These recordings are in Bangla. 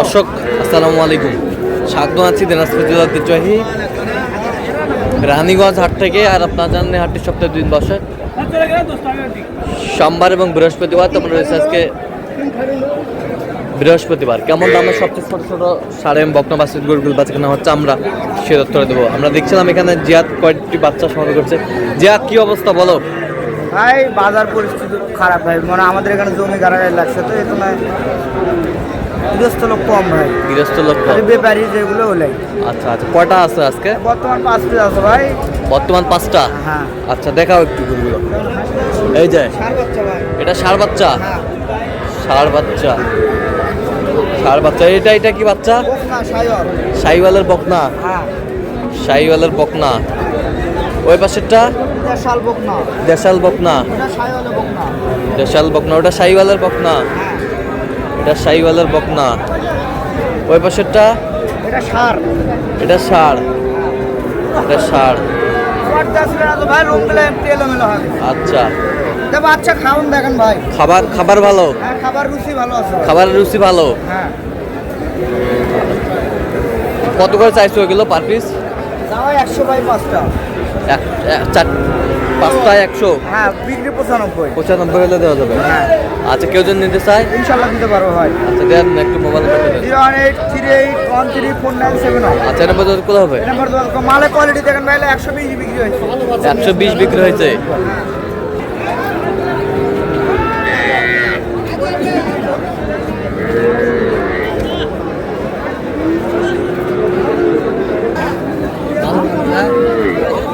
দর্শক আসসালামু আলাইকুম, স্বাগত আছি দিনাজপুর জেলার ঐতিহ্যবাহী রানীগঞ্জ হাট থেকে। আর আপনারা জানেন হাটটি সপ্তাহে 2 দিন বসে, সোমবার এবং বৃহস্পতিবার। তোমরা রয়েছে আজকে বৃহস্পতিবার। কেমন দামের সবচেয়ে ছোট ছোট সাড়ে বকনা বাচ্চার গরুগুলো বাচ্চা কেনা হচ্ছে আমরা সে তথ্য দেবো। আমরা দেখছিলাম এখানে জিয়াদ কয়েকটি বাচ্চা সংগ্রহ করছে। জিয়াদ কি অবস্থা বলো? ভাই বাজার পরিস্থিতি খারাপ ভাই, মানে আমাদের এখানে জমি গাড়াগাড়ি লাগছে, তো এই সময় গৃহস্থ লোক কম ভাই, গৃহস্থ লোক ব্যাপারী যেগুলো ওলাই। আচ্ছা আচ্ছা, কয়টা আছে আজকে? বর্তমান 5টা আছে ভাই। বর্তমান 5টা? হ্যাঁ। আচ্ছা দেখাও একটু গরুগুলো। এই যে ষাঁড় বাচ্চা ভাই, এটা ষাঁড় বাচ্চা। হ্যাঁ ষাঁড় বাচ্চা, ষাঁড় বাচ্চা। এটা কি বাচ্চা? বকনা শাইওয়াল। শাহিওয়ালের বকনা, হ্যাঁ শাহিওয়ালের বকনা। ওই পাশেরটা দেশাল বকনা। দেশাল বকনা, এটা শাইওয়ালের বকনা। দেশাল বকনা। ওটা শাহিওয়ালের বকনা, হ্যাঁ এটা শাহিওয়ালের বকনা। ওই পাশেরটা এটা ষাঁড়। এটা ষাঁড়, এটা ষাঁড়। ভাই রুমগুলো এমনি এলোমেলো হবে। আচ্ছা, তা বাচ্চা খাওয়ান দেখেন ভাই, খাবার ভালো, হ্যাঁ খাবার রুচি ভালো আছে ভাই। খাবারের রুচি ভালো। হ্যাঁ কত করে চাইছো এগুলো পার পিস? দাও 100 ভাই 5টা। পাঁচটায় 100? হ্যাঁ বিক্রি 95। 95 হলে দেওয়া যাবে। হ্যাঁ আচ্ছা, কেউ যদি নিতে চায় ইনশাল্লাহ দিতে পারবো ভাই। আচ্ছা দেন একটু মোবাইল দেন। 01838134971। আচ্ছা, এটা বলতে কোথা হবে? এই নাম্বার দোকান মালে কোয়ালিটি দেখেন ভাই, 120 বিক্রি হয়েছে। 120 বিক্রি হয়েছে।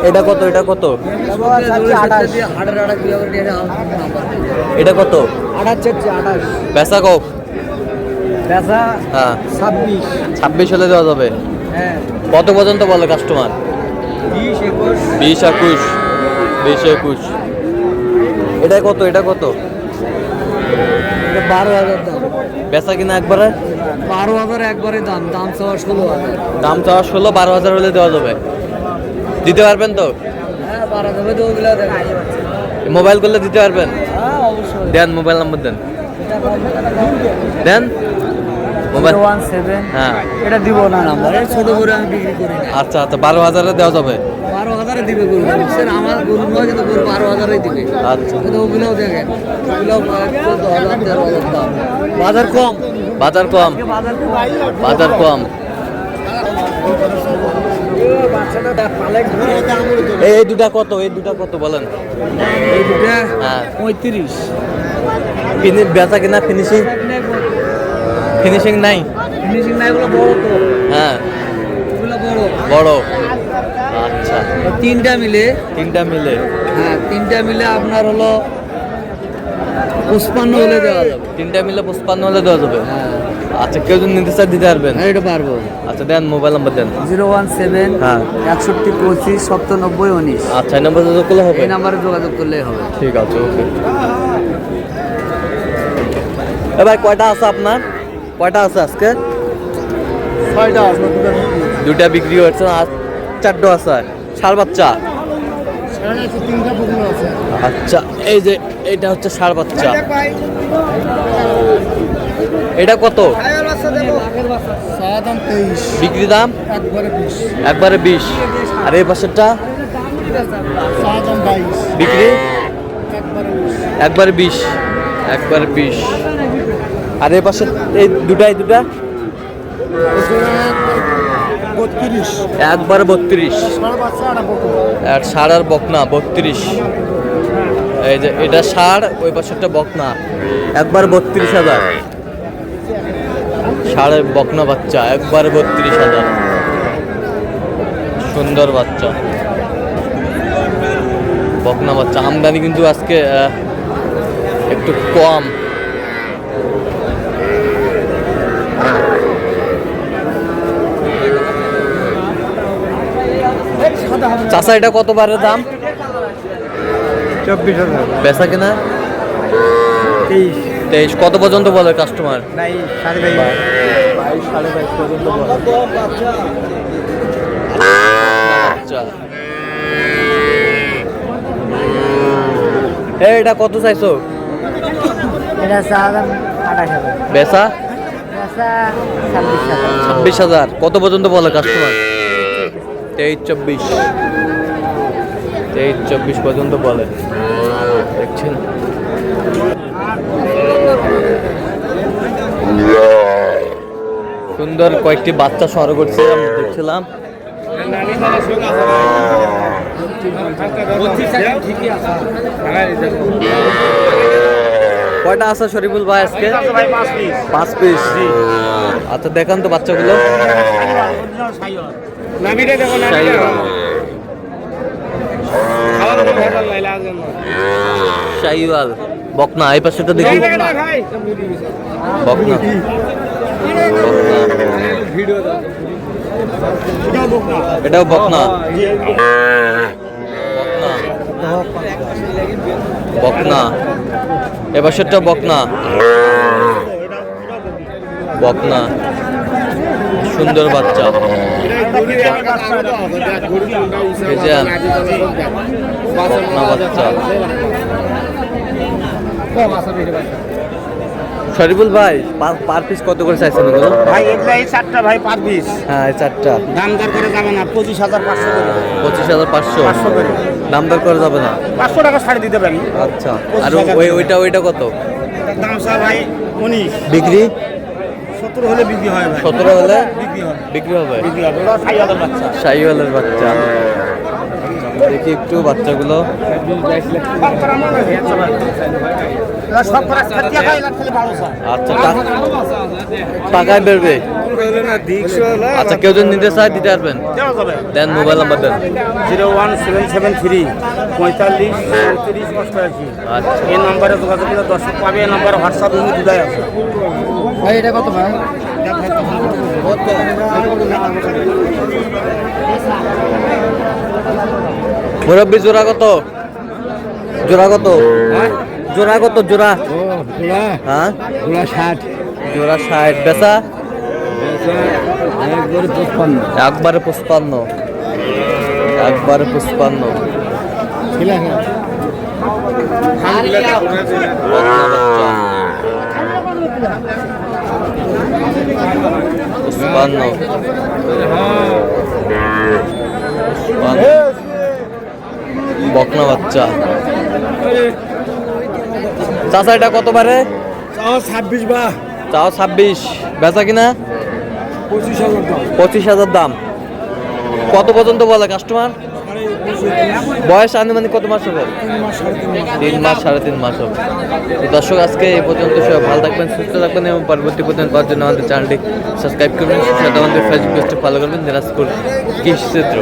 এটা কত? এটা কত? এটা কত? 28। পেশা কো? বেচা হ্যাঁ 26। 26 হলে দেওয়া যাবে। হ্যাঁ কত পর্যন্ত বলে কাস্টমার? 20 21। 20 21, 20 21। এটা কত? এটা কত? 12,000 দাম। বেচা কিনা একবারে? 12,000 একবারে দাম, দাম চাওয়া 16,000। দাম চাওয়া 16, 12,000 হলে দেওয়া যাবে। দিতে পারবেন তো? হ্যাঁ 12,000 তো ওগুলা দেখাই। মোবাইল করলে দিতে পারবেন? হ্যাঁ অবশ্যই দেন, মোবাইল নাম্বার দেন। দেন মোবাইল। 017। হ্যাঁ এটা দিব না নাম্বার, এই ছোট করে আমি বিক্রি করি না। আচ্ছা আচ্ছা, 12,000 দেওয়া যাবে। 12,000 দিবে গরু, স্যার আমার গরু নয়, কিন্তু গরু 12,000 দিবে। আচ্ছা, কিন্তু ওগুলোও দেখেন, ওগুলোও 14,000 13,000 দাম। বাজার কম, বাজার কম, বাজার কম। এই দুটা কত? এই দুটা কত বলেন? এই দুটা হ্যাঁ 35। বেচা কিনা ফিনিশিং? ফিনিশিং নাই। ফিনিশিং নাই, এগুলো বড় তো। হ্যাঁ এগুলো বড় বড়। আচ্ছা, তিনটা মিলে। তিনটা মিলে? হ্যাঁ তিনটা মিলে আপনার হলো 55 হলে দেওয়া যাবে। তিনটা মিলে 55 হলে দেওয়া যাবে। হ্যাঁ আচ্ছা, কেউ যদি নিতে চায় দিতে পারবেন? এটা পারবো। আচ্ছা দেন, মোবাইল নাম্বার দেন। 017 হ্যাঁ 61 25 97 19। আচ্ছা, এই নাম্বার যোগাযোগ করলে হবে? এই নাম্বারে যোগাযোগ করলেই হবে। ঠিক আছে, ওকে। এ ভাই, কয়টা আছে আপনার? কয়টা আছে আজকে? 6টা আছে। দুটা বিক্রি হচ্ছে আর 4টা আছে। ষাঁড় বাচ্চা? তিনটা পুকুর আছে। আচ্ছা, এই যে এটা হচ্ছে ষাঁড় বাচ্চা। এটা কত? বিক্রি দাম একবারে 20। আর এই পাশেরটা বিক্রি একবারে 20, একবারে 20। আর এই পাশে এই দুটা 32। একবারে 32। আর ষাঁড় আর বকনা 32। এই যে এটা ষাঁড়, ওই পাশেরটা বকনা। একবার 32,000। ষাঁড়ের বকনা বাচ্চা একবারে 32,000। সুন্দর বাচ্চা, বকনা বাচ্চা। আমদানি কিন্তু আজকে একটু কম। চাচা, এটা কত বারের দাম? 24,000। বেচা কিনা 23। কত পর্যন্ত বলে কাস্টমার? 22 সাড়ে 22 পর্যন্ত বলে। আচ্ছা, এটা কত চাইছো? এটা 28,000। বেচা 26,000 কত পর্যন্ত বলে কাস্টমার? 23-24 23-24 পর্যন্ত বলে। দেখছেন সুন্দর কয়েকটি বাচ্চা সংগ্রহ করছে আমি দেখছিলাম। কয়টা আছে শরীফুল ভাই আজকে? 5 পিস। আচ্ছা দেখান তো বাচ্চাগুলো। শাইওয়াল বকনা এই পাশেটা দেখি। বকনা এটাও বকনা। বকনা এবার সেটা বকনা। বকনা সুন্দর বাচ্চা। বকনা বাচ্চা। শরীফুল ভাই পার পিস কত করে চাইছেন এগুলো? ভাই এগুলো এই 4টা ভাই পার পিস। হ্যাঁ এই 4টা দাম দর করে যাবে না। 25,500 করে। 25,500 করে। দাম দর করে যাবে না। 500 টাকা ছাড় দিতে পারি। আচ্ছা আর ওইটা কত? দাম স্যার ভাই 19। বিক্রি 70 হলে বিক্রি হয় ভাই। 17 হলে বিক্রি হবে। বিক্রি হবে। ওটা সাইওয়ালের বাচ্চা। শাহিওয়ালের বাচ্চা। দেখি একটু বাচ্চাগুলো। সব প্রাইস খাতিয়া খাই লাগলে 1200। আচ্ছা টাকায় বেরবে। আচ্ছা কেউ যদি নিতে চায় দিতে পারবেন? দেওয়া যাবে। দেন মোবাইল নাম্বার দেন। 01773 45 34 88। আচ্ছা এই নম্বরে যোগাযোগ করে দর্শক পাবে। এই নম্বরে হোয়াটসঅ্যাপ ইমো দুটাই আছে। ভাই এটা কত ভাই? মুরব্বি জোড়া কত? জোড়া কত? জোড়া কত? জোড়া হ্যাঁ জোড়া 60। জোড়া 60 বেচা একবারে 55। একবারে 55। ঠিক আছে। বকনা বাচ্চা 55। বকনা বাচ্চা। চাচা এটা কত পারে? 26 বা চাও 26 বেচা কিনা 25,000 দাম। কত পর্যন্ত বলে কাস্টমার? বয়স আনুমানিক কত মাস হবে? 3 মাস 3.5 মাস হবে। তো দর্শক আজকে এই পর্যন্ত সবাই ভালো থাকবেন, সুস্থ থাকবেন এবং পরবর্তী পর্যন্ত পাওয়ার জন্য আমাদের চ্যানেলটি সাবস্ক্রাইব করবেন, সাথে আমাদের ফেসবুক পেজটি ফলো করবেন। দিনাজপুর কৃষি চিত্র।